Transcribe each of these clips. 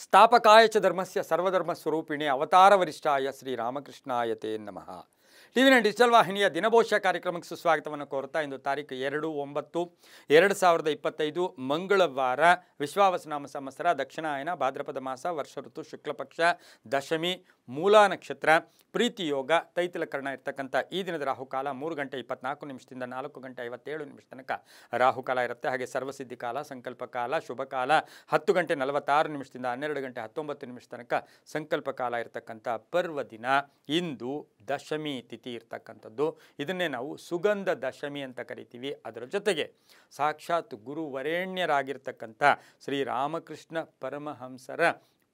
ಸ್ಥಾಪಕಾಯ ಚ ಧರ್ಮಸ್ಯ ಸರ್ವಧರ್ಮಸ್ವರೂಪಿಣಿ ಅವತಾರವರಿಷ್ಠಾಯ ಶ್ರೀರಾಮಕೃಷ್ಣಾಯ ತೇ ನಮಃ. ಟಿವಿನ ಡಿಜಿಟಲ್ ವಾಹಿನಿಯ ದಿನಭವಿಷ್ಯ ಕಾರ್ಯಕ್ರಮಕ್ಕೆ ಸುಸ್ವಾಗತವನ್ನು ಕೋರ್ತಾ ಇಂದು ತಾರೀಕು 2/9/2025 ಮಂಗಳವಾರ ವಿಶ್ವಾವಸುನಾಮ ಸಂವತ್ಸರ ದಕ್ಷಿಣಾಯನ ಭಾದ್ರಪದ ಮಾಸ ವರ್ಷ ಋತು ಶುಕ್ಲಪಕ್ಷ ದಶಮಿ ಮೂಲ ನಕ್ಷತ್ರ ಪ್ರೀತಿ ಯೋಗ ತೈತಿಲಕರಣ ಇರ್ತಕ್ಕಂಥ ಈ ದಿನದ ರಾಹುಕಾಲ 3:24 4 57 ತನಕ ರಾಹುಕಾಲ ಇರುತ್ತೆ. ಹಾಗೆ ಸರ್ವಸಿದ್ಧಿ ಕಾಲ, ಸಂಕಲ್ಪ ಕಾಲ, ಶುಭ ಕಾಲ 10:46 12:19 ತನಕ ಸಂಕಲ್ಪ ಕಾಲ ಇರತಕ್ಕಂಥ ಪರ್ವ ದಿನ. ಇಂದು ದಶಮಿ ತಿಥಿ ಇರ್ತಕ್ಕಂಥದ್ದು. ಇದನ್ನೇ ನಾವು ಸುಗಂಧ ದಶಮಿ ಅಂತ ಕರಿತೀವಿ. ಅದರ ಜೊತೆಗೆ ಸಾಕ್ಷಾತ್ ಗುರುವರೇಣ್ಯರಾಗಿರ್ತಕ್ಕಂಥ ಶ್ರೀರಾಮಕೃಷ್ಣ ಪರಮಹಂಸರ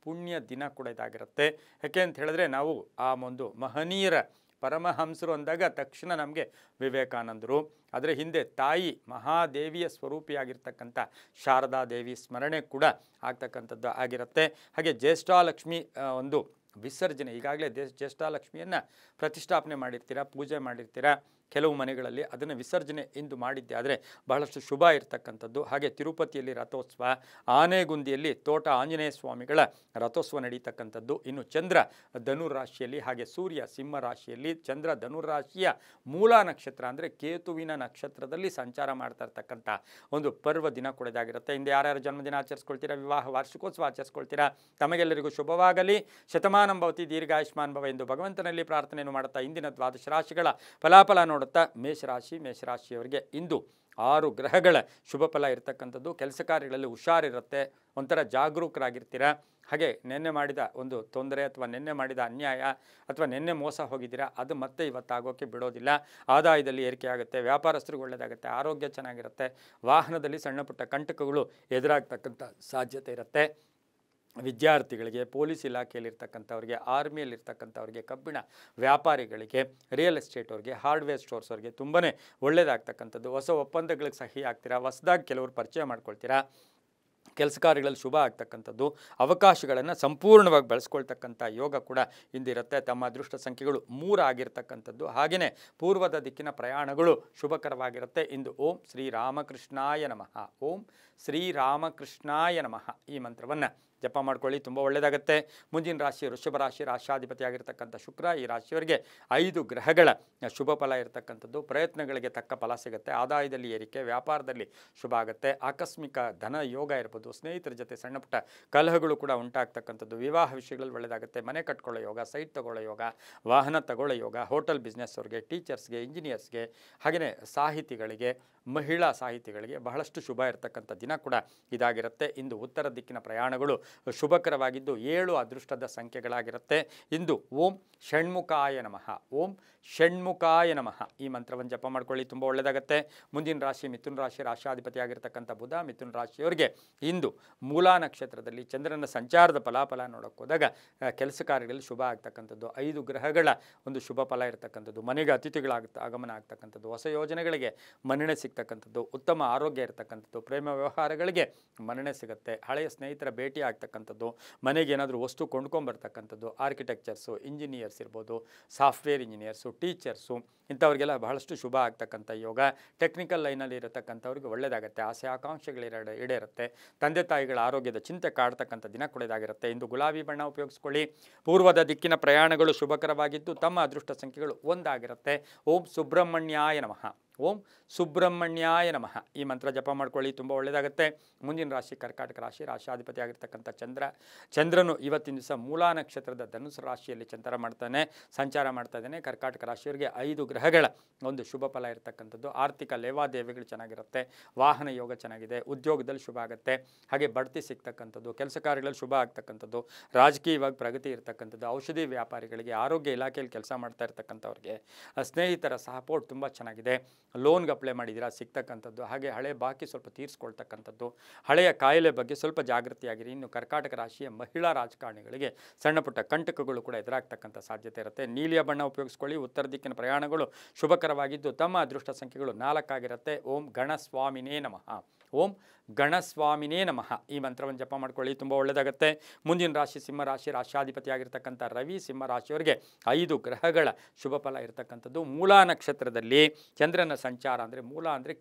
ಪುಣ್ಯ ದಿನ ಕೂಡ ಇದಾಗಿರುತ್ತೆ. ಯಾಕೆ ಅಂತ ಹೇಳಿದ್ರೆ ನಾವು ಆ ಒಂದು ಮಹನೀಯರ ಪರಮಹಂಸರು ಅಂದಾಗ ತಕ್ಷಣ ನಮಗೆ ವಿವೇಕಾನಂದರು, ಅದರ ಹಿಂದೆ ತಾಯಿ ಮಹಾದೇವಿಯ ಸ್ವರೂಪಿಯಾಗಿರ್ತಕ್ಕಂಥ ಶಾರದಾ ದೇವಿ ಸ್ಮರಣೆ ಕೂಡ ಆಗ್ತಕ್ಕಂಥದ್ದು ಆಗಿರುತ್ತೆ. ಹಾಗೆ ಜ್ಯೇಷ್ಠಾಲಕ್ಷ್ಮಿ ಒಂದು ವಿಸರ್ಜನೆ, ಈಗಾಗಲೇ ಜ್ಯೇಷ್ಠಾಲಕ್ಷ್ಮಿಯನ್ನು ಪ್ರತಿಷ್ಠಾಪನೆ ಮಾಡಿರ್ತೀರ, ಪೂಜೆ ಮಾಡಿರ್ತೀರ ಕೆಲವು ಮನೆಗಳಲ್ಲಿ. ಅದನ್ನು ವಿಸರ್ಜನೆ ಇಂದು ಮಾಡಿದ್ದೆ ಆದರೆ ಬಹಳಷ್ಟು ಶುಭ ಇರತಕ್ಕಂಥದ್ದು. ಹಾಗೆ ತಿರುಪತಿಯಲ್ಲಿ ರಥೋತ್ಸವ, ಆನೆಗುಂದಿಯಲ್ಲಿ ತೋಟ ಆಂಜನೇಯ ಸ್ವಾಮಿಗಳ ರಥೋತ್ಸವ ನಡೀತಕ್ಕಂಥದ್ದು. ಇನ್ನು ಚಂದ್ರ ಧನುರಾಶಿಯಲ್ಲಿ, ಹಾಗೆ ಸೂರ್ಯ ಸಿಂಹ ರಾಶಿಯಲ್ಲಿ, ಚಂದ್ರ ಧನುರಾಶಿಯ ಮೂಲ ನಕ್ಷತ್ರ ಅಂದರೆ ಕೇತುವಿನ ನಕ್ಷತ್ರದಲ್ಲಿ ಸಂಚಾರ ಮಾಡ್ತಾ ಇರ್ತಕ್ಕಂಥ ಒಂದು ಪರ್ವ ದಿನ ಕೂಡ ಇದಾಗಿರುತ್ತೆ. ಇಂದು ಯಾರ್ಯಾರು ಜನ್ಮದಿನ ಆಚರಿಸ್ಕೊಳ್ತೀರಾ, ವಿವಾಹ ವಾರ್ಷಿಕೋತ್ಸವ ಆಚರಿಸ್ಕೊಳ್ತೀರಾ, ತಮಗೆಲ್ಲರಿಗೂ ಶುಭವಾಗಲಿ. ಶತಮಾನಂ ಭವತಿ ದೀರ್ಘಾಯುಷ್ಮಾನ್ ಭವ ಎಂದು ಭಗವಂತನಲ್ಲಿ ಪ್ರಾರ್ಥನೆಯನ್ನು ಮಾಡುತ್ತಾ ಇಂದಿನ ದ್ವಾದಶ ರಾಶಿಗಳ ಫಲಾಫಲ ನೋಡುತ್ತಾ ಮೇಷರಾಶಿಯವರಿಗೆ ಇಂದು 6 ಗ್ರಹಗಳ ಶುಭ ಫಲ ಇರತಕ್ಕಂಥದ್ದು. ಕೆಲಸ ಕಾರ್ಯಗಳಲ್ಲಿ ಹುಷಾರಿರುತ್ತೆ, ಒಂಥರ ಜಾಗರೂಕರಾಗಿರ್ತೀರ. ಹಾಗೆ ನಿನ್ನೆ ಮಾಡಿದ ಒಂದು ತೊಂದರೆ ಅಥವಾ ನಿನ್ನೆ ಮಾಡಿದ ಅನ್ಯಾಯ ಅಥವಾ ನಿನ್ನೆ ಮೋಸ ಹೋಗಿದ್ದೀರಾ, ಅದು ಮತ್ತೆ ಇವತ್ತಾಗೋಕ್ಕೆ ಬಿಡೋದಿಲ್ಲ. ಆದಾಯದಲ್ಲಿ ಏರಿಕೆ ಆಗುತ್ತೆ, ವ್ಯಾಪಾರಸ್ಥರಿಗೆ ಒಳ್ಳೆಯದಾಗುತ್ತೆ, ಆರೋಗ್ಯ ಚೆನ್ನಾಗಿರುತ್ತೆ, ವಾಹನದಲ್ಲಿ ಸಣ್ಣ ಪುಟ್ಟ ಕಂಟಕಗಳು ಎದುರಾಗ್ತಕ್ಕಂಥ ಸಾಧ್ಯತೆ ಇರುತ್ತೆ. ವಿದ್ಯಾರ್ಥಿಗಳಿಗೆ, ಪೊಲೀಸ್ ಇಲಾಖೆಯಲ್ಲಿರ್ತಕ್ಕಂಥವ್ರಿಗೆ, ಆರ್ಮಿಯಲ್ಲಿರ್ತಕ್ಕಂಥವ್ರಿಗೆ, ಕಬ್ಬಿಣ ವ್ಯಾಪಾರಿಗಳಿಗೆ, ರಿಯಲ್ ಎಸ್ಟೇಟ್ ಅವ್ರಿಗೆ, ಹಾರ್ಡ್ವೇರ್ ಸ್ಟೋರ್ಸ್ ಅವ್ರಿಗೆ ತುಂಬಾ ಒಳ್ಳೆಯದಾಗ್ತಕ್ಕಂಥದ್ದು. ಹೊಸ ಒಪ್ಪಂದಗಳಿಗೆ ಸಹಿ ಆಗ್ತೀರಾ, ಹೊಸದಾಗಿ ಕೆಲವರು ಪರಿಚಯ ಮಾಡ್ಕೊಳ್ತೀರಾ, ಕೆಲಸ ಕಾರ್ಯಗಳಲ್ಲಿ ಶುಭ ಆಗ್ತಕ್ಕಂಥದ್ದು, ಅವಕಾಶಗಳನ್ನು ಸಂಪೂರ್ಣವಾಗಿ ಬಳಸ್ಕೊಳ್ತಕ್ಕಂಥ ಯೋಗ ಕೂಡ ಇಂದಿರುತ್ತೆ. ತಮ್ಮ ಅದೃಷ್ಟ ಸಂಖ್ಯೆಗಳು 3 ಆಗಿರ್ತಕ್ಕಂಥದ್ದು. ಹಾಗೆಯೇ ಪೂರ್ವದ ದಿಕ್ಕಿನ ಪ್ರಯಾಣಗಳು ಶುಭಕರವಾಗಿರುತ್ತೆ. ಇಂದು ಓಂ ಶ್ರೀರಾಮಕೃಷ್ಣಾಯ ನಮಃ, ಓಂ ಶ್ರೀರಾಮಕೃಷ್ಣಾಯ ನಮಃ ಈ ಮಂತ್ರವನ್ನು ಜಪ ಮಾಡ್ಕೊಳ್ಳಿ, ತುಂಬ ಒಳ್ಳೆಯದಾಗುತ್ತೆ. ಮುಂದಿನ ರಾಶಿ ವೃಷಭ ರಾಶಿ, ರಾಶಾಧಿಪತಿಯಾಗಿರ್ತಕ್ಕಂಥ ಶುಕ್ರ. ಈ ರಾಶಿಯವರಿಗೆ 5 ಗ್ರಹಗಳ ಶುಭ ಫಲ ಇರತಕ್ಕಂಥದ್ದು. ಪ್ರಯತ್ನಗಳಿಗೆ ತಕ್ಕ ಫಲ ಸಿಗುತ್ತೆ, ಆದಾಯದಲ್ಲಿ ಏರಿಕೆ, ವ್ಯಾಪಾರದಲ್ಲಿ ಶುಭ ಆಗುತ್ತೆ, ಆಕಸ್ಮಿಕ ಧನ ಯೋಗ ಇರ್ಬೋದು, ಸ್ನೇಹಿತರ ಜೊತೆ ಸಣ್ಣ ಪುಟ್ಟ ಕಲಹಗಳು ಕೂಡ ಉಂಟಾಗ್ತಕ್ಕಂಥದ್ದು, ವಿವಾಹ ವಿಷಯಗಳಲ್ಲಿ ಒಳ್ಳೆಯದಾಗುತ್ತೆ, ಮನೆ ಕಟ್ಕೊಳ್ಳೋ ಯೋಗ, ಸೈಟ್ ತಗೊಳ್ಳೋ ಯೋಗ, ವಾಹನ ತಗೊಳ್ಳೋ ಯೋಗ, ಹೋಟೆಲ್ ಬಿಸ್ನೆಸ್ ಅವ್ರಿಗೆ, ಟೀಚರ್ಸ್ಗೆ, ಇಂಜಿನಿಯರ್ಸ್ಗೆ, ಹಾಗೆಯೇ ಸಾಹಿತಿಗಳಿಗೆ, ಮಹಿಳಾ ಸಾಹಿತಿಗಳಿಗೆ ಬಹಳಷ್ಟು ಶುಭ ಇರತಕ್ಕಂಥ ದಿನ ಕೂಡ ಇದಾಗಿರುತ್ತೆ. ಇಂದು ಉತ್ತರ ದಿಕ್ಕಿನ ಪ್ರಯಾಣಗಳು ಶುಭಕರವಾಗಿದ್ದು 7 ಅದೃಷ್ಟದ ಸಂಖ್ಯೆಗಳಾಗಿರುತ್ತೆ. ಇಂದು ಓಂ ಷಣ್ಮುಖಾಯ ನಮಃ, ಓಂ ಷಣ್ಮುಖಾಯ ನಮಃ ಈ ಮಂತ್ರವನ್ನು ಜಪ ಮಾಡ್ಕೊಳ್ಳಿ, ತುಂಬ ಒಳ್ಳೆಯದಾಗುತ್ತೆ. ಮುಂದಿನ ರಾಶಿ ಮಿಥುನ ರಾಶಿ, ರಾಶಾಧಿಪತಿಯಾಗಿರ್ತಕ್ಕಂಥ ಬುಧ. ಮಿಥುನ ರಾಶಿಯವರಿಗೆ ಇಂದು ಮೂಲಾ ನಕ್ಷತ್ರದಲ್ಲಿ ಚಂದ್ರನ ಸಂಚಾರದ ಫಲಾಫಲ ನೋಡೋಕೆ ಹೋದಾಗ ಕೆಲಸ ಕಾರ್ಯಗಳಲ್ಲಿ ಶುಭ ಆಗ್ತಕ್ಕಂಥದ್ದು. 5 ಗ್ರಹಗಳ ಒಂದು ಶುಭ ಫಲ ಇರತಕ್ಕಂಥದ್ದು, ಮನೆಗೆ ಅತಿಥಿಗಳ ಆಗಮನ ಆಗ್ತಕ್ಕಂಥದ್ದು, ಹೊಸ ಯೋಜನೆಗಳಿಗೆ ಮನ್ನಣೆ ಸಿಗ್ತಕ್ಕಂಥದ್ದು, ಉತ್ತಮ ಆರೋಗ್ಯ ಇರತಕ್ಕಂಥದ್ದು, ಪ್ರೇಮ ವ್ಯವಹಾರಗಳಿಗೆ ಮನ್ನಣೆ ಸಿಗುತ್ತೆ, ಹಳೆಯ ಸ್ನೇಹಿತರ ಭೇಟಿ ಆಗ್ತಕ್ಕಂಥದ್ದು, ಮನೆಗೆ ಏನಾದರೂ ವಸ್ತು ಕೊಂಡ್ಕೊಂಬರ್ತಕ್ಕಂಥದ್ದು, ಆರ್ಕಿಟೆಕ್ಚರ್ಸು, ಇಂಜಿನಿಯರ್ಸ್ ಇರ್ಬೋದು, ಸಾಫ್ಟ್ವೇರ್ ಇಂಜಿನಿಯರ್ಸು, ಟೀಚರ್ಸು ಇಂಥವ್ರಿಗೆಲ್ಲ ಬಹಳಷ್ಟು ಶುಭ ಆಗ್ತಕ್ಕಂಥ ಯೋಗ. ಟೆಕ್ನಿಕಲ್ ಲೈನಲ್ಲಿ ಇರತಕ್ಕಂಥವ್ರಿಗೆ ಒಳ್ಳೆಯದಾಗುತ್ತೆ, ಆಸೆ ಆಕಾಂಕ್ಷೆಗಳು ಈಡೇರುತ್ತೆ, ತಂದೆ ತಾಯಿಗಳ ಆರೋಗ್ಯದ ಚಿಂತೆ ಕಾಡ್ತಕ್ಕಂಥ ದಿನ ಕೂಡ ಇದಾಗಿರುತ್ತೆ. ಇಂದು ಗುಲಾಬಿ ಬಣ್ಣ ಉಪಯೋಗಿಸ್ಕೊಳ್ಳಿ. ಪೂರ್ವದ ದಿಕ್ಕಿನ ಪ್ರಯಾಣಗಳು ಶುಭಕರವಾಗಿದ್ದು ತಮ್ಮ ಅದೃಷ್ಟ ಸಂಖ್ಯೆಗಳು 1 ಆಗಿರುತ್ತೆ. ಓಂ ಸುಬ್ರಹ್ಮಣ್ಯಾಯ ನಮಃ, ಓಂ ಸುಬ್ರಹ್ಮಣ್ಯಾಯ ನಮಃ ಈ ಮಂತ್ರ ಜಪ ಮಾಡ್ಕೊಳ್ಳಿ, ತುಂಬ ಒಳ್ಳೆಯದಾಗುತ್ತೆ. ಮುಂದಿನ ರಾಶಿ ಕರ್ಕಾಟಕ ರಾಶಿ, ರಾಶಾಧಿಪತಿ ಆಗಿರ್ತಕ್ಕಂಥ ಚಂದ್ರನು ಇವತ್ತಿನ ದಿವಸ ಮೂಲಾ ನಕ್ಷತ್ರದ ಧನುಸು ರಾಶಿಯಲ್ಲಿ ಸಂಚಾರ ಮಾಡ್ತಾ ಇದ್ದಾನೆ. ಕರ್ಕಾಟಕ ರಾಶಿಯವರಿಗೆ 5 ಗ್ರಹಗಳ ಒಂದು ಶುಭ ಫಲ ಇರತಕ್ಕಂಥದ್ದು. ಆರ್ಥಿಕ ಲೇವಾದೇವಿಗಳು ಚೆನ್ನಾಗಿರುತ್ತೆ, ವಾಹನ ಯೋಗ ಚೆನ್ನಾಗಿದೆ, ಉದ್ಯೋಗದಲ್ಲಿ ಶುಭ ಆಗುತ್ತೆ, ಹಾಗೆ ಬಡ್ತಿ ಸಿಗ್ತಕ್ಕಂಥದ್ದು, ಕೆಲಸ ಕಾರ್ಯಗಳಲ್ಲಿ ಶುಭ ಆಗ್ತಕ್ಕಂಥದ್ದು, ರಾಜಕೀಯವಾಗಿ ಪ್ರಗತಿ ಇರತಕ್ಕಂಥದ್ದು, ಔಷಧಿ ವ್ಯಾಪಾರಿಗಳಿಗೆ, ಆರೋಗ್ಯ ಇಲಾಖೆಯಲ್ಲಿ ಕೆಲಸ ಮಾಡ್ತಾ ಇರ್ತಕ್ಕಂಥವ್ರಿಗೆ ಸ್ನೇಹಿತರ ಸಪೋರ್ಟ್ ತುಂಬ ಚೆನ್ನಾಗಿದೆ, ಲೋನ್ಗೆ ಅಪ್ಲೈ ಮಾಡಿದ್ದೀರಾ ಸಿಗ್ತಕ್ಕಂಥದ್ದು, ಹಾಗೆ ಹಳೆ ಬಾಕಿ ಸ್ವಲ್ಪ ತೀರಿಸ್ಕೊಳ್ತಕ್ಕಂಥದ್ದು, ಹಳೆಯ ಕಾಯಿಲೆ ಬಗ್ಗೆ ಸ್ವಲ್ಪ ಜಾಗೃತಿಯಾಗಿರಿ. ಇನ್ನು ಕರ್ಕಾಟಕ ರಾಶಿಯ ಮಹಿಳಾ ರಾಜಕಾರಣಿಗಳಿಗೆ ಸಣ್ಣ ಪುಟ್ಟ ಕಂಟಕಗಳು ಕೂಡ ಎದುರಾಗ್ತಕ್ಕಂಥ ಸಾಧ್ಯತೆ ಇರುತ್ತೆ. ನೀಲಿಯ ಬಣ್ಣ ಉಪಯೋಗಿಸ್ಕೊಳ್ಳಿ. ಉತ್ತರ ದಿಕ್ಕಿನ ಪ್ರಯಾಣಗಳು ಶುಭಕರವಾಗಿದ್ದು ತಮ್ಮ ಅದೃಷ್ಟ ಸಂಖ್ಯೆಗಳು 4 ಆಗಿರುತ್ತೆ. ಓಂ ಗಣಸ್ವಾಮಿನೇ ನಮಃ, ಓಂ ಗಣಸ್ವಾಮಿನೇ ನಮಃ ಈ ಮಂತ್ರವನ್ನು ಜಪ ಮಾಡ್ಕೊಳ್ಳಿ, ತುಂಬ ಒಳ್ಳೆಯದಾಗುತ್ತೆ. ಮುಂದಿನ ರಾಶಿ ಸಿಂಹ ರಾಶಿ, ರಾಶಾಧಿಪತಿಯಾಗಿರ್ತಕ್ಕಂಥ ರವಿ. ಸಿಂಹ ರಾಶಿಯವರಿಗೆ 5 ಗ್ರಹಗಳ ಶುಭ ಫಲ ಇರತಕ್ಕಂಥದ್ದು. ಮೂಲಾ ನಕ್ಷತ್ರದಲ್ಲಿ ಚಂದ್ರನ ಸಂಚಾರ ಅಂದರೆ ಮೂಲ ಅಂದರೆ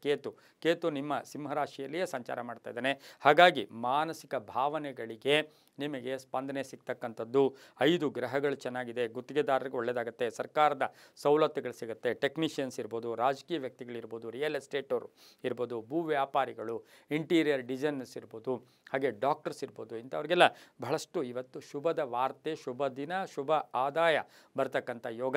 ಕೇತು ನಿಮ್ಮ ಸಿಂಹರಾಶಿಯಲ್ಲಿಯೇ ಸಂಚಾರ ಮಾಡ್ತಾ ಇದ್ದಾನೆ. ಹಾಗಾಗಿ ಮಾನಸಿಕ ಭಾವನೆಗಳಿಗೆ ನಿಮಗೆ ಸ್ಪಂದನೆ ಸಿಗ್ತಕ್ಕಂಥದ್ದು. 5 ಗ್ರಹಗಳು ಚೆನ್ನಾಗಿದೆ. ಗುತ್ತಿಗೆದಾರರಿಗೆ ಒಳ್ಳೆಯದಾಗುತ್ತೆ. ಸರ್ಕಾರದ ಸವಲತ್ತುಗಳು ಸಿಗುತ್ತೆ. ಟೆಕ್ನಿಷಿಯನ್ಸ್ ಇರ್ಬೋದು, ರಾಜಕೀಯ ವ್ಯಕ್ತಿಗಳಿರ್ಬೋದು, ರಿಯಲ್ ಎಸ್ಟೇಟ್ ಅವರು ಇರ್ಬೋದು, ಭೂ ವ್ಯಾಪಾರಿಗಳು, ಇಂಟೀರಿಯರ್ ಡಿಸೈನರ್ಸ್ ಇರ್ಬೋದು, ಹಾಗೆ ಡಾಕ್ಟರ್ಸ್ ಇರ್ಬೋದು, ಇಂಥವ್ರಿಗೆಲ್ಲ ಬಹಳಷ್ಟು ಇವತ್ತು ಶುಭದ ವಾರ್ತೆ, ಶುಭ ದಿನ, ಶುಭ ಆದಾಯ ಬರ್ತಕ್ಕಂಥ ಯೋಗ.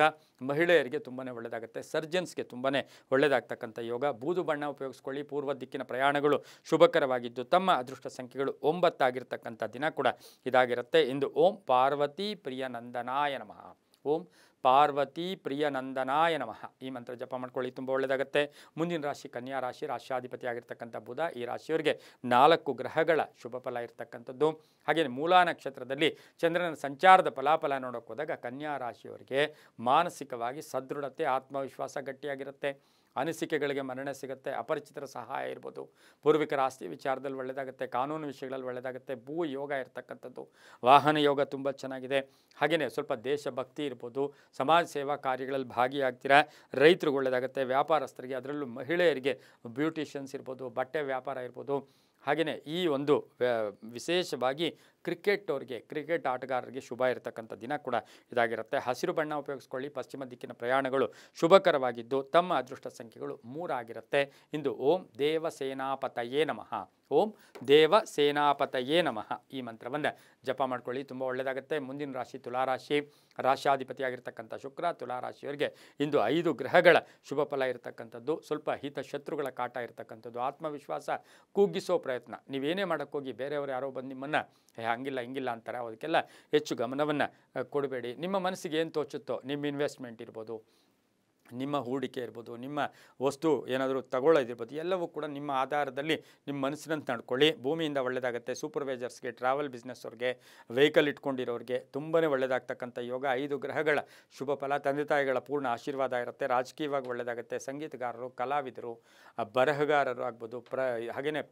ಮಹಿಳೆಯರಿಗೆ ತುಂಬಾ ಒಳ್ಳೆಯದಾಗುತ್ತೆ. ಸರ್ಜನ್ಸ್ಗೆ ತುಂಬಾ ಒಳ್ಳೆಯದಾಗ್ತಕ್ಕಂಥ ಯೋಗ. ಬೂದು ಬಣ್ಣ ಉಪಯೋಗಿಸ್ಕೊಳ್ಳಿ. ಪೂರ್ವ ದಿಕ್ಕಿನ ಪ್ರಯಾಣಗಳು ಶುಭಕರವಾಗಿದ್ದು ತಮ್ಮ ಅದೃಷ್ಟ ಸಂಖ್ಯೆಗಳು 9 ಆಗಿರ್ತಕ್ಕಂಥ ದಿನ ಕೂಡ ಇದಾಗಿರುತ್ತೆ. ಇಂದು ಓಂ ಪಾರ್ವತಿ ಪ್ರಿಯ ನಂದನಾಯ ನಮಃ. ಓಂ ಪಾರ್ವತಿ ಪ್ರಿಯ ನಂದನಾಯ ನಮಃ ಈ ಮಂತ್ರ ಜಪ ಮಾಡ್ಕೊಳ್ಳಿ, ತುಂಬ ಒಳ್ಳೆಯದಾಗುತ್ತೆ. ಮುಂದಿನ ರಾಶಿ ಕನ್ಯಾ ರಾಶಿ. ರಾಶ್ಯಾಧಿಪತಿ ಆಗಿರ್ತಕ್ಕಂಥ ಬುಧ. ಈ ರಾಶಿಯವರಿಗೆ 4 ಗ್ರಹಗಳ ಶುಭ ಫಲ ಇರ್ತಕ್ಕಂಥದ್ದು. ಹಾಗೆಯೇ ಮೂಲಾ ನಕ್ಷತ್ರದಲ್ಲಿ ಚಂದ್ರನ ಸಂಚಾರದ ಫಲಾಫಲ ನೋಡೋಕೆ ಹೋದಾಗ ಕನ್ಯಾ ರಾಶಿಯವರಿಗೆ ಮಾನಸಿಕವಾಗಿ ಸದೃಢತೆ, ಆತ್ಮವಿಶ್ವಾಸ ಗಟ್ಟಿಯಾಗಿರುತ್ತೆ. ಅನಿಸಿಕೆಗಳಿಗೆ ಮನ್ನಣೆ ಸಿಗುತ್ತೆ. ಅಪರಿಚಿತರ ಸಹಾಯ ಇರ್ಬೋದು. ಪೂರ್ವಿಕರ ಆಸ್ತಿ ವಿಚಾರದಲ್ಲಿ ಒಳ್ಳೆಯದಾಗುತ್ತೆ. ಕಾನೂನು ವಿಷಯಗಳಲ್ಲಿ ಒಳ್ಳೆಯದಾಗುತ್ತೆ. ಭೂ ಯೋಗ ಇರ್ತಕ್ಕಂಥದ್ದು. ವಾಹನ ಯೋಗ ತುಂಬ ಚೆನ್ನಾಗಿದೆ. ಹಾಗೆಯೇ ಸ್ವಲ್ಪ ದೇಶಭಕ್ತಿ ಇರ್ಬೋದು. ಸಮಾಜ ಸೇವಾ ಕಾರ್ಯಗಳಲ್ಲಿ ಭಾಗಿಯಾಗ್ತೀರಾ. ರೈತರಿಗೆ ಒಳ್ಳೆಯದಾಗುತ್ತೆ. ವ್ಯಾಪಾರಸ್ಥರಿಗೆ, ಅದರಲ್ಲೂ ಮಹಿಳೆಯರಿಗೆ ಬ್ಯೂಟಿಷಿಯನ್ಸ್ ಇರ್ಬೋದು, ಬಟ್ಟೆ ವ್ಯಾಪಾರ ಇರ್ಬೋದು. ಹಾಗೆಯೇ ಈ ಒಂದು ವಿಶೇಷವಾಗಿ ಕ್ರಿಕೆಟ್ ಆಟಗಾರರಿಗೆ ಶುಭ ಇರತಕ್ಕಂಥ ದಿನ ಕೂಡ ಇದಾಗಿರುತ್ತೆ. ಹಸಿರು ಬಣ್ಣ ಉಪಯೋಗಿಸ್ಕೊಳ್ಳಿ. ಪಶ್ಚಿಮ ದಿಕ್ಕಿನ ಪ್ರಯಾಣಗಳು ಶುಭಕರವಾಗಿದ್ದು ತಮ್ಮ ಅದೃಷ್ಟ ಸಂಖ್ಯೆಗಳು 3 ಆಗಿರುತ್ತೆ. ಇಂದು ಓಂ ದೇವ ಸೇನಾಪತಯೇ ನಮಃ. ಓಂ ದೇವ ಸೇನಾಪತಯೇ ನಮಃ ಈ ಮಂತ್ರವನ್ನು ಜಪ ಮಾಡ್ಕೊಳ್ಳಿ, ತುಂಬ ಒಳ್ಳೆಯದಾಗುತ್ತೆ. ಮುಂದಿನ ರಾಶಿ ತುಲಾರಾಶಿ. ರಾಶ್ಯಾಧಿಪತಿಯಾಗಿರ್ತಕ್ಕಂಥ ಶುಕ್ರ. ತುಲಾರಾಶಿಯವರಿಗೆ ಇಂದು 5 ಗ್ರಹಗಳ ಶುಭ ಫಲ ಇರತಕ್ಕಂಥದ್ದು. ಸ್ವಲ್ಪ ಹಿತಶತ್ರುಗಳ ಕಾಟ ಇರತಕ್ಕಂಥದ್ದು. ಆತ್ಮವಿಶ್ವಾಸ ಕುಗ್ಗಿಸೋ ಪ್ರಯತ್ನ. ನೀವೇನೇ ಮಾಡೋಕ್ಕೋಗಿ ಬೇರೆಯವರು ಯಾರೋ ಬಂದು ನಿಮ್ಮನ್ನು ಹಂಗಿಲ್ಲ ಹಿಂಗಿಲ್ಲ ಅಂತಾರೆ. ಅದಕ್ಕೆಲ್ಲ ಹೆಚ್ಚು ಗಮನವನ್ನು ಕೊಡಬೇಡಿ. ನಿಮ್ಮ ಮನಸ್ಸಿಗೆ ಏನು ತೋಚುತ್ತೋ, ನಿಮ್ಮ ಇನ್ವೆಸ್ಟ್ಮೆಂಟ್ ಇರ್ಬೋದು, ನಿಮ್ಮ ಹೂಡಿಕೆ ಇರ್ಬೋದು, ನಿಮ್ಮ ವಸ್ತು ಏನಾದರೂ ತಗೊಳ್ಳೋದಿರ್ಬೋದು, ಎಲ್ಲವೂ ಕೂಡ ನಿಮ್ಮ ಆಧಾರದಲ್ಲಿ ನಿಮ್ಮ ಮನಸ್ಸಿನಂತೆ ನಡ್ಕೊಳ್ಳಿ. ಭೂಮಿಯಿಂದ ಒಳ್ಳೆಯದಾಗುತ್ತೆ. ಸೂಪರ್ವೈಸರ್ಸ್ಗೆ, ಟ್ರಾವೆಲ್ ಬಿಸ್ನೆಸ್ಸವ್ರಿಗೆ, ವೆಹಿಕಲ್ ಇಟ್ಕೊಂಡಿರೋರಿಗೆ ತುಂಬಾ ಒಳ್ಳೆಯದಾಗ್ತಕ್ಕಂಥ ಯೋಗ. 5 ಗ್ರಹಗಳ ಶುಭ ಫಲ. ತಂದೆ ತಾಯಿಗಳ ಪೂರ್ಣ ಆಶೀರ್ವಾದ ಇರುತ್ತೆ. ರಾಜಕೀಯವಾಗಿ ಒಳ್ಳೆಯದಾಗುತ್ತೆ. ಸಂಗೀತಗಾರರು, ಕಲಾವಿದರು, ಬರಹಗಾರರು ಆಗ್ಬೋದು, ಹಾಗೆಯೇ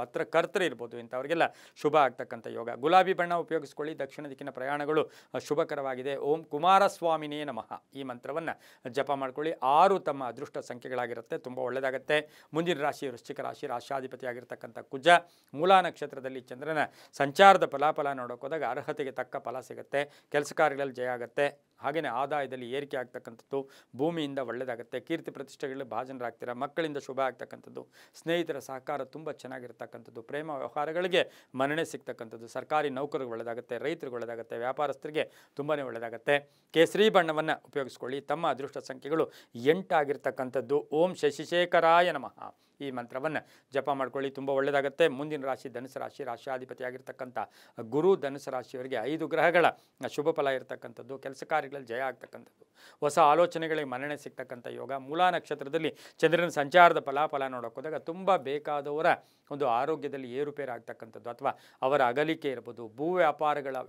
ಪತ್ರಕರ್ತರು ಇರ್ಬೋದು, ಇಂಥವ್ರಿಗೆಲ್ಲ ಶುಭ ಆಗ್ತಕ್ಕಂಥ ಯೋಗ. ಗುಲಾಬಿ ಬಣ್ಣ ಉಪಯೋಗಿಸ್ಕೊಳ್ಳಿ. ದಕ್ಷಿಣ ದಿಕ್ಕಿನ ಪ್ರಯಾಣಗಳು ಶುಭಕರವಾಗಿದೆ. ಓಂ ಕುಮಾರಸ್ವಾಮಿನೇ ನಮಃ ಈ ಮಂತ್ರವನ್ನು ಜಪ ಮಾಡ್ಕೊಳ್ಳಿ. 6 ತಮ್ಮ ಅದೃಷ್ಟ ಸಂಖ್ಯೆಗಳಾಗಿರುತ್ತೆ. ತುಂಬ ಒಳ್ಳೆಯದಾಗುತ್ತೆ. ಮುಂದಿನ ರಾಶಿ ವೃಶ್ಚಿಕ ರಾಶಿ. ರಾಶ್ಯಾಧಿಪತಿ ಆಗಿರ್ತಕ್ಕಂಥ ಕುಜ. ಮೂಲಾ ನಕ್ಷತ್ರದಲ್ಲಿ ಚಂದ್ರನ ಸಂಚಾರದ ಫಲಾಫಲ ನೋಡೋಕೆ ಹೋದಾಗ ಅರ್ಹತೆಗೆ ತಕ್ಕ ಫಲ ಸಿಗುತ್ತೆ. ಕೆಲಸ ಕಾರ್ಯಗಳಲ್ಲಿ ಜಯ ಆಗುತ್ತೆ. ಹಾಗೆಯೇ ಆದಾಯದಲ್ಲಿ ಏರಿಕೆ ಆಗ್ತಕ್ಕಂಥದ್ದು. ಭೂಮಿಯಿಂದ ಒಳ್ಳೆಯದಾಗುತ್ತೆ. ಕೀರ್ತಿ ಪ್ರತಿಷ್ಠೆಗಳಲ್ಲಿ ಭಾಜನರಾಗ್ತೀರ. ಮಕ್ಕಳಿಂದ ಶುಭ ಆಗ್ತಕ್ಕಂಥದ್ದು. ಸ್ನೇಹಿತರ ಸಹಕಾರ ತುಂಬ ಚೆನ್ನಾಗಿರ್ತಕ್ಕಂಥದ್ದು. ಪ್ರೇಮ ವ್ಯವಹಾರಗಳಿಗೆ ಮನ್ನಣೆ ಸಿಗ್ತಕ್ಕಂಥದ್ದು. ಸರ್ಕಾರಿ ನೌಕರಿಗೆ ಒಳ್ಳೆಯದಾಗುತ್ತೆ. ರೈತರಿಗೆ ಒಳ್ಳೆಯದಾಗುತ್ತೆ. ವ್ಯಾಪಾರಸ್ಥರಿಗೆ ತುಂಬಾ ಒಳ್ಳೆಯದಾಗುತ್ತೆ. ಕೇಸರಿ ಬಣ್ಣವನ್ನು ಉಪಯೋಗಿಸ್ಕೊಳ್ಳಿ. ತಮ್ಮ ಅದೃಷ್ಟ ಸಂಖ್ಯೆಗಳು 8 ಆಗಿರ್ತಕ್ಕಂಥದ್ದು. ಓಂ ಶಶಿಶೇಖರಾಯ ನಮಃ ಈ ಮಂತ್ರವನ್ನು ಜಪ ಮಾಡ್ಕೊಳ್ಳಿ, ತುಂಬ ಒಳ್ಳೆಯದಾಗುತ್ತೆ. ಮುಂದಿನ ರಾಶಿ ಧನುಸು ರಾಶಿ. ರಾಶ್ಯಾಧಿಪತಿ ಆಗಿರ್ತಕ್ಕಂಥ ಗುರು. ಧನುಸು ರಾಶಿಯವರಿಗೆ 5 ಗ್ರಹಗಳ ಶುಭ ಫಲ ಇರತಕ್ಕಂಥದ್ದು. ಕೆಲಸ ಕಾರ್ಯಗಳಲ್ಲಿ ಜಯ ಆಗ್ತಕ್ಕಂಥದ್ದು. ಹೊಸ ಆಲೋಚನೆಗಳಿಗೆ ಮನ್ನಣೆ ಸಿಗ್ತಕ್ಕಂಥ ಯೋಗ. ಮೂಲಾ ನಕ್ಷತ್ರದಲ್ಲಿ ಚಂದ್ರನ ಸಂಚಾರದ ಫಲಾಫಲ ನೋಡೋಕೆ ಹೋದಾಗ ತುಂಬ ಬೇಕಾದವರ ಒಂದು ಆರೋಗ್ಯದಲ್ಲಿ ಏರುಪೇರು ಆಗ್ತಕ್ಕಂಥದ್ದು ಅಥವಾ ಅವರ ಅಗಲಿಕೆ ಇರ್ಬೋದು. ಭೂ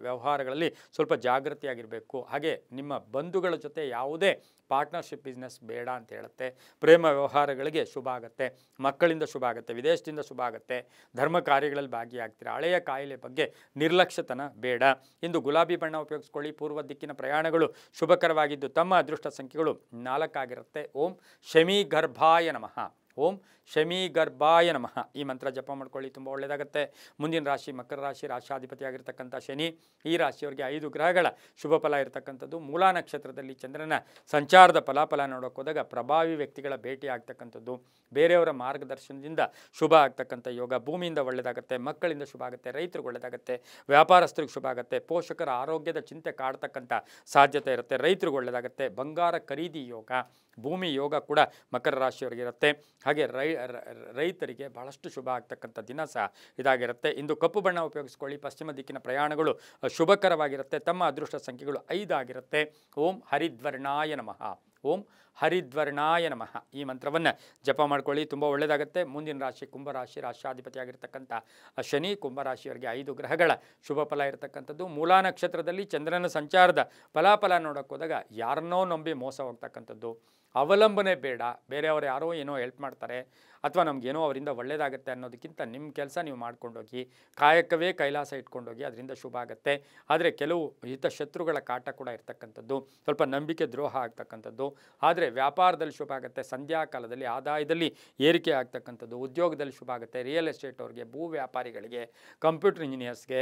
ವ್ಯವಹಾರಗಳಲ್ಲಿ ಸ್ವಲ್ಪ ಜಾಗೃತಿಯಾಗಿರಬೇಕು. ಹಾಗೆ ನಿಮ್ಮ ಬಂಧುಗಳ ಜೊತೆ ಯಾವುದೇ ಪಾರ್ಟ್ನರ್ಶಿಪ್ ಬಿಸ್ನೆಸ್ ಬೇಡ ಅಂತ ಹೇಳುತ್ತೆ. ಪ್ರೇಮ ವ್ಯವಹಾರಗಳಿಗೆ ಶುಭ ಆಗುತ್ತೆ. ಮಕ್ಕಳಿಂದ ಶುಭ ಆಗುತ್ತೆ. ವಿದೇಶದಿಂದ ಶುಭ ಆಗುತ್ತೆ. ಧರ್ಮ ಕಾರ್ಯಗಳಲ್ಲಿ ಭಾಗಿಯಾಗ್ತೀರಾ. ಹಳೆಯ ಕಾಯಿಲೆ ಬಗ್ಗೆ ನಿರ್ಲಕ್ಷ್ಯತನ ಬೇಡ. ಇಂದು ಗುಲಾಬಿ ಬಣ್ಣ ಉಪಯೋಗಿಸ್ಕೊಳ್ಳಿ. ಪೂರ್ವ ದಿಕ್ಕಿನ ಪ್ರಯಾಣಗಳು ಶುಭಕರವಾಗಿದ್ದು ತಮ್ಮ ಅದೃಷ್ಟ ಸಂಖ್ಯೆಗಳು 4 ಆಗಿರುತ್ತೆ. ಓಂ ಶಮಿ ಗರ್ಭಾಯ ನಮಃ. ಓಂ ಶಮಿ ಗರ್ಭಾಯ ನಮಃ ಈ ಮಂತ್ರ ಜಪ ಮಾಡ್ಕೊಳ್ಳಿ, ತುಂಬ ಒಳ್ಳೆಯದಾಗುತ್ತೆ. ಮುಂದಿನ ರಾಶಿ ಮಕರ ರಾಶಿ. ರಾಶ್ಯಾಧಿಪತಿಯಾಗಿರ್ತಕ್ಕಂಥ ಶನಿ. ಈ ರಾಶಿಯವರಿಗೆ 5 ಗ್ರಹಗಳ ಶುಭ ಫಲ ಇರತಕ್ಕಂಥದ್ದು. ಮೂಲಾ ನಕ್ಷತ್ರದಲ್ಲಿ ಚಂದ್ರನ ಸಂಚಾರದ ಫಲಾಫಲ ನೋಡೋಕೆ ಹೋದಾಗ ಪ್ರಭಾವಿ ವ್ಯಕ್ತಿಗಳ ಭೇಟಿ ಆಗ್ತಕ್ಕಂಥದ್ದು. ಬೇರೆಯವರ ಮಾರ್ಗದರ್ಶನದಿಂದ ಶುಭ ಆಗ್ತಕ್ಕಂಥ ಯೋಗ. ಭೂಮಿಯಿಂದ ಒಳ್ಳೆಯದಾಗುತ್ತೆ. ಮಕ್ಕಳಿಂದ ಶುಭ ಆಗುತ್ತೆ. ರೈತರಿಗೆ ಒಳ್ಳೆಯದಾಗುತ್ತೆ. ವ್ಯಾಪಾರಸ್ಥರಿಗೆ ಶುಭ ಆಗುತ್ತೆ. ಪೋಷಕರ ಆರೋಗ್ಯದ ಚಿಂತೆ ಕಾಡ್ತಕ್ಕಂಥ ಸಾಧ್ಯತೆ ಇರುತ್ತೆ. ರೈತರಿಗೆ ಒಳ್ಳೆಯದಾಗುತ್ತೆ. ಬಂಗಾರ ಖರೀದಿ ಯೋಗ, ಭೂಮಿ ಯೋಗ ಕೂಡ ಮಕರ ರಾಶಿಯವರಿಗಿರುತ್ತೆ. ಹಾಗೆ ರೈತರಿಗೆ ಬಹಳಷ್ಟು ಶುಭ ಆಗ್ತಕ್ಕಂಥ ದಿನ ಸಹ ಇದಾಗಿರುತ್ತೆ. ಇಂದು ಕಪ್ಪು ಬಣ್ಣ ಉಪಯೋಗಿಸ್ಕೊಳ್ಳಿ. ಪಶ್ಚಿಮ ದಿಕ್ಕಿನ ಪ್ರಯಾಣಗಳು ಶುಭಕರವಾಗಿರುತ್ತೆ. ತಮ್ಮ ಅದೃಷ್ಟ ಸಂಖ್ಯೆಗಳು 5 ಆಗಿರುತ್ತೆ. ಓಂ ಹರಿದ್ವರ್ಣಾಯ ನಮಃ. ಓಂ ಹರಿದ್ವರ್ಣಾಯ ನಮಃ ಈ ಮಂತ್ರವನ್ನು ಜಪ ಮಾಡ್ಕೊಳ್ಳಿ, ತುಂಬ ಒಳ್ಳೆಯದಾಗುತ್ತೆ. ಮುಂದಿನ ರಾಶಿ ಕುಂಭರಾಶಿ. ರಾಶ್ಯಾಧಿಪತಿಯಾಗಿರ್ತಕ್ಕಂಥ ಶನಿ. ಕುಂಭರಾಶಿಯವರಿಗೆ 5 ಗ್ರಹಗಳ ಶುಭ ಫಲ ಇರತಕ್ಕಂಥದ್ದು. ಮೂಲಾ ನಕ್ಷತ್ರದಲ್ಲಿ ಚಂದ್ರನ ಸಂಚಾರದ ಫಲಾಫಲ ನೋಡೋಕೆ ಹೋದಾಗ ಯಾರನ್ನೋ ನಂಬಿ ಮೋಸ ಹೋಗ್ತಕ್ಕಂಥದ್ದು. ಅವಲಂಬನೆ ಬೇಡ. ಬೇರೆಯವರು ಯಾರೋ ಏನೋ ಹೆಲ್ಪ್ ಮಾಡ್ತಾರೆ ಅಥವಾ ನಮಗೇನೋ ಅವರಿಂದ ಒಳ್ಳೆಯದಾಗುತ್ತೆ ಅನ್ನೋದಕ್ಕಿಂತ ನಿಮ್ಮ ಕೆಲಸ ನೀವು ಮಾಡ್ಕೊಂಡೋಗಿ, ಕಾಯಕವೇ ಕೈಲಾಸ ಇಟ್ಕೊಂಡೋಗಿ, ಅದರಿಂದ ಶುಭ ಆಗುತ್ತೆ. ಆದರೆ ಕೆಲವು ಹಿತಶತ್ರುಗಳ ಕಾಟ ಕೂಡ ಇರ್ತಕ್ಕಂಥದ್ದು. ಸ್ವಲ್ಪ ನಂಬಿಕೆ ದ್ರೋಹ ಆಗ್ತಕ್ಕಂಥದ್ದು. ಆದರೆ ವ್ಯಾಪಾರದಲ್ಲಿ ಶುಭ ಆಗುತ್ತೆ. ಸಂಧ್ಯಾಕಾಲದಲ್ಲಿ ಆದಾಯದಲ್ಲಿ ಏರಿಕೆ ಆಗ್ತಕ್ಕಂಥದ್ದು. ಉದ್ಯೋಗದಲ್ಲಿ ಶುಭ ಆಗುತ್ತೆ. ರಿಯಲ್ ಎಸ್ಟೇಟ್ ಅವ್ರಿಗೆ, ಭೂ ವ್ಯಾಪಾರಿಗಳಿಗೆ, ಕಂಪ್ಯೂಟರ್ ಇಂಜಿನಿಯರ್ಸ್ಗೆ,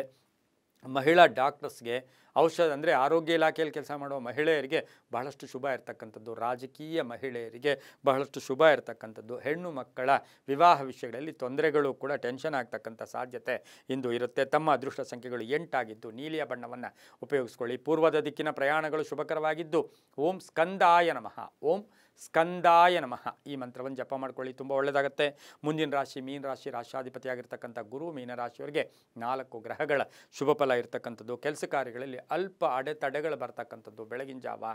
ಮಹಿಳಾ ಡಾಕ್ಟರ್ಸ್ಗೆ, ಔಷಧ ಅಂದರೆ ಆರೋಗ್ಯ ಇಲಾಖೆಯಲ್ಲಿ ಕೆಲಸ ಮಾಡುವ ಮಹಿಳೆಯರಿಗೆ ಬಹಳಷ್ಟು ಶುಭ ಇರತಕ್ಕಂಥದ್ದು, ರಾಜಕೀಯ ಮಹಿಳೆಯರಿಗೆ ಬಹಳಷ್ಟು ಶುಭ ಇರತಕ್ಕಂಥದ್ದು, ಹೆಣ್ಣು ಮಕ್ಕಳ ವಿವಾಹ ವಿಷಯಗಳಲ್ಲಿ ತೊಂದರೆಗಳು ಕೂಡ ಟೆನ್ಷನ್ ಆಗ್ತಕ್ಕಂಥ ಸಾಧ್ಯತೆ ಇಂದು ಇರುತ್ತೆ. ತಮ್ಮ ಅದೃಷ್ಟ ಸಂಖ್ಯೆಗಳು 8 ಆಗಿದ್ದು ನೀಲಿಯ ಬಣ್ಣವನ್ನು ಉಪಯೋಗಿಸ್ಕೊಳ್ಳಿ. ಪೂರ್ವದ ದಿಕ್ಕಿನ ಪ್ರಯಾಣಗಳು ಶುಭಕರವಾಗಿದ್ದು ಓಂ ಸ್ಕಂದಾಯ ನಮಃ, ಓಂ ಸ್ಕಂದಾಯ ನಮಃ ಈ ಮಂತ್ರವನ್ನು ಜಪ ಮಾಡ್ಕೊಳ್ಳಿ, ತುಂಬ ಒಳ್ಳೆಯದಾಗುತ್ತೆ. ಮುಂದಿನ ರಾಶಿ ಮೀನ ರಾಶಿ, ರಾಶಾಧಿಪತಿಯಾಗಿರ್ತಕ್ಕಂಥ ಗುರು ಮೀನರಾಶಿಯವರಿಗೆ 4 ಗ್ರಹಗಳ ಶುಭ ಫಲ ಇರತಕ್ಕಂಥದ್ದು. ಕೆಲಸ ಕಾರ್ಯಗಳಲ್ಲಿ ಅಲ್ಪ ಅಡೆತಡೆಗಳು ಬರ್ತಕ್ಕಂಥದ್ದು ಬೆಳಗಿನ ಜಾವ.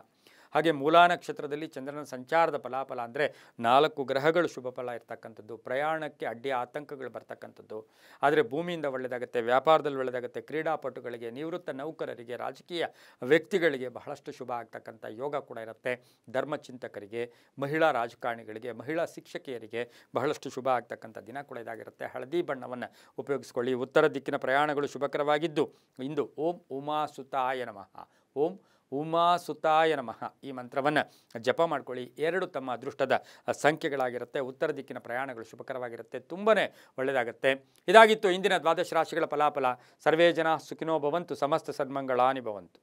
ಹಾಗೆ ಮೂಲಾ ನಕ್ಷತ್ರದಲ್ಲಿ ಚಂದ್ರನ ಸಂಚಾರದ ಫಲಾಫಲ ಅಂದರೆ 4 ಗ್ರಹಗಳು ಶುಭ ಫಲ ಇರ್ತಕ್ಕಂಥದ್ದು. ಪ್ರಯಾಣಕ್ಕೆ ಅಡ್ಡಿ ಆತಂಕಗಳು ಬರ್ತಕ್ಕಂಥದ್ದು. ಆದರೆ ಭೂಮಿಯಿಂದ ಒಳ್ಳೆಯದಾಗುತ್ತೆ, ವ್ಯಾಪಾರದಲ್ಲಿ ಒಳ್ಳೆಯದಾಗುತ್ತೆ. ಕ್ರೀಡಾಪಟುಗಳಿಗೆ, ನಿವೃತ್ತ ನೌಕರರಿಗೆ, ರಾಜಕೀಯ ವ್ಯಕ್ತಿಗಳಿಗೆ ಬಹಳಷ್ಟು ಶುಭ ಆಗ್ತಕ್ಕಂಥ ಯೋಗ ಕೂಡ ಇರುತ್ತೆ. ಧರ್ಮಚಿಂತಕರಿಗೆ, ಮಹಿಳಾ ರಾಜಕಾರಣಿಗಳಿಗೆ, ಮಹಿಳಾ ಶಿಕ್ಷಕಿಯರಿಗೆ ಬಹಳಷ್ಟು ಶುಭ ಆಗ್ತಕ್ಕಂಥ ದಿನ ಕೂಡ ಇದಾಗಿರುತ್ತೆ. ಹಳದಿ ಬಣ್ಣವನ್ನು ಉಪಯೋಗಿಸ್ಕೊಳ್ಳಿ. ಉತ್ತರ ದಿಕ್ಕಿನ ಪ್ರಯಾಣಗಳು ಶುಭಕರವಾಗಿದ್ದು ಇಂದು ಓಂ ಉಮಾಸುತಾಯ ನಮಃ, ಓಂ ಉಮಾಸುತಾಯ ನಮಃ ಈ ಮಂತ್ರವನ್ನು ಜಪ ಮಾಡ್ಕೊಳ್ಳಿ. 2 ತಮ್ಮ ಅದೃಷ್ಟದ ಸಂಖ್ಯೆಗಳಾಗಿರುತ್ತೆ. ಉತ್ತರ ದಿಕ್ಕಿನ ಪ್ರಯಾಣಗಳು ಶುಭಕರವಾಗಿರುತ್ತೆ, ತುಂಬಾ ಒಳ್ಳೆಯದಾಗುತ್ತೆ. ಇದಾಗಿತ್ತು ಇಂದಿನ ದ್ವಾದಶ ರಾಶಿಗಳ ಫಲಾಫಲ. ಸರ್ವೇ ಜನ ಸುಖಿನೋ ಭವಂತು, ಸಮಸ್ತ ಸನ್ಮಂಗಳಾನಿ ಭವಂತು.